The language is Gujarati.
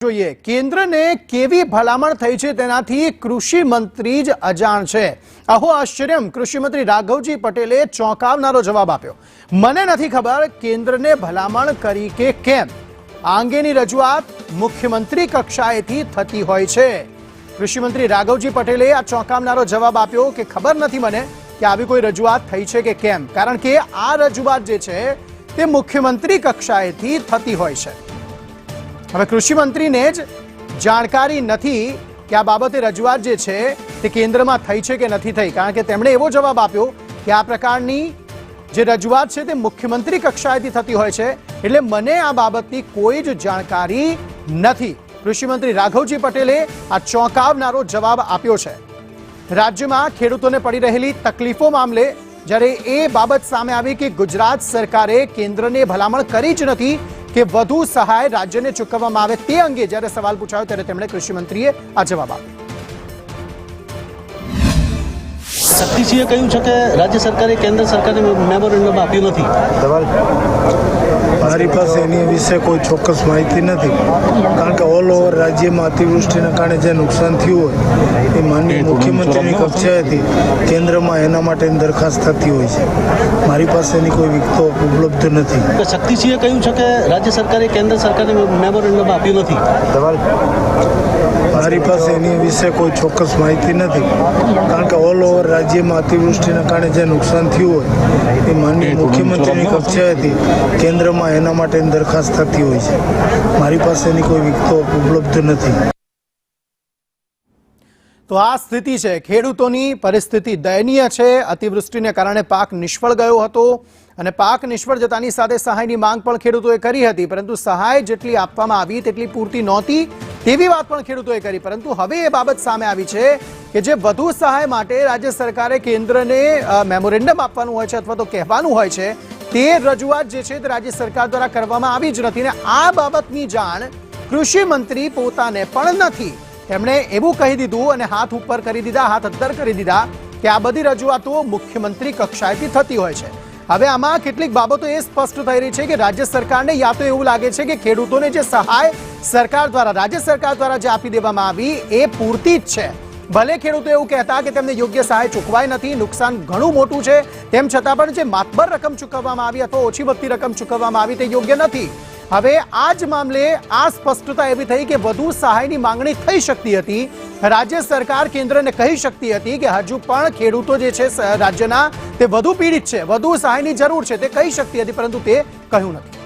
જોઈએ કેન્દ્રને કેવી ભલામણ થઈ છે તેનાથી કૃષિ મંત્રી જ અજાણ છે। અહો આશ્ચર્યમ કૃષિ મંત્રી રાઘવજી પટેલે ચોંકાવનારો જવાબ આપ્યો। મને નથી ખબર કેન્દ્રને ભલામણ કરી કે કેમ, આ અંગેની રજૂઆત મુખ્યમંત્રી કક્ષાએથી થતી હોય છે। કૃષિ મંત્રી રાઘવજી પટેલે આ ચોંકાવનારો જવાબ આપ્યો કે ખબર નથી મને કે આવી કોઈ રજૂઆત થઈ છે કે કેમ, કારણ કે આ રજૂઆત જે છે તે મુખ્યમંત્રી કક્ષાએથી થતી હોય છે। હવે કૃષિ મંત્રીને જ જાણકારી નથી કે આ બાબતે રજૂઆત જે છે તે કેન્દ્રમાં થઈ છે કે નથી થઈ, કારણ કે તેમણે એવો જવાબ આપ્યો કે આ પ્રકારની જે રજૂઆત છે તે મુખ્યમંત્રી કક્ષાએથી થતી હોય છે, એટલે મને આ બાબતની કોઈ જ જાણકારી નથી। કૃષિ મંત્રી રાઘવજી પટેલે આ ચોંકાવનારો જવાબ આપ્યો છે। રાજ્યમાં ખેડૂતોને પડી રહેલી તકલીફો મામલે જ્યારે એ બાબત સામે આવી કે ગુજરાત સરકારે કેન્દ્રને ભલામણ કરી જ નથી કે વધુ સહાય રાજ્યને ચૂકવવામાં આવે, તે અંગે જ્યારે સવાલ પૂછાયો ત્યારે તેમણે કૃષિ મંત્રીએ આ જવાબ આપ્યો। શક્તિસિંહે કહ્યું છે કે રાજ્ય સરકારે કેન્દ્ર સરકારને મેમોરેન્ડમ આપ્યું નથી। મારી પાસે એની વિશે કોઈ ચોક્કસ માહિતી નથી, કારણ કે ઓલ ઓવર રાજ્યમાં અતિવૃષ્ટિના કારણે જે નુકસાન થયું હોય એ માનનીય મુખ્યમંત્રીની કક્ષાએથી કેન્દ્રમાં એના માટેની દરખાસ્ત થતી હોય છે। મારી પાસે એની કોઈ વિગતો ઉપલબ્ધ નથી। શક્તિસિંહે કહ્યું છે કે રાજ્ય સરકારે કેન્દ્ર સરકારને મેમોરેન્ડમ આપ્યું નથી। મારી પાસે એની વિશે કોઈ ચોક્કસ માહિતી નથી, કારણ કે ઓલ ઓવર રાજ્યમાં અતિવૃષ્ટિના કારણે જે નુકસાન થયું હોય એ માનનીય મુખ્યમંત્રીની કક્ષાએથી કેન્દ્રમાં એના માટેની દરખાસ્ત થતી હોય છે। મારી પાસે એની કોઈ વિગતો ઉપલબ્ધ નથી। તો આ સ્થિતિ છે, ખેડૂતોની પરિસ્થિતિ દયનીય છે। અતિવૃષ્ટિને કારણે પાક નિષ્ફળ ગયો હતો અને પાક નિષ્ફળ જતાની સાથે સહાયની માંગ પણ ખેડૂતોએ કરી હતી, પરંતુ સહાય જેટલી આપવામાં આવી તેટલી પૂરતી નહોતી તેવી વાત પણ ખેડૂતોએ કરી। પરંતુ હવે એ બાબત સામે આવી છે કે જે વધુ સહાય માટે રાજ્ય સરકારે કેન્દ્રને મેમોરેન્ડમ આપવાનું હોય છે અથવા તો કહેવાનું હોય છે, તે રજૂઆત જે છે તે રાજ્ય સરકાર દ્વારા કરવામાં આવી જ નથી, ને આ બાબતની જાણ કૃષિ મંત્રી પોતાને પણ નથી। તેમણે એવું કહી દીધું અને હાથ ઉપર કરી દીધા, હાથ અદ્ધર કરી દીધા કે આ બધી રજૂઆતો મુખ્યમંત્રી કક્ષાએથી થતી હોય છે। હવે આમાં કેટલીક બાબતો એ સ્પષ્ટ થઈ રહી છે કે રાજ્ય સરકારને યા તો એવું લાગે છે કે ખેડૂતોને જે સહાય સરકાર દ્વારા, રાજ્ય સરકાર દ્વારા જે આપી દેવામાં આવી એ પૂરતી જ છે। ભલે ખેડૂતો એવું કહેતા કે તેમને યોગ્ય સહાય ચૂકવાઈ નથી, નુકસાન ઘણું મોટું છે, તેમ છતાં પણ જે માતબર રકમ ચૂકવવામાં આવી અથવા ઓછી વધતી રકમ ચૂકવવામાં આવી તે યોગ્ય નથી। હવે આ જ મામલે આ સ્પષ્ટતા એવી થઈ કે વધુ સહાયની માંગણી થઈ શકતી હતી। રાજ્ય સરકાર કેન્દ્રને કહી શકતી હતી કે હજુ પણ ખેડૂતો જે છે રાજ્યના તે વધુ પીડિત છે, વધુ સહાયની જરૂર છે, તે કહી શકતી હતી, પરંતુ તે કહ્યું નથી।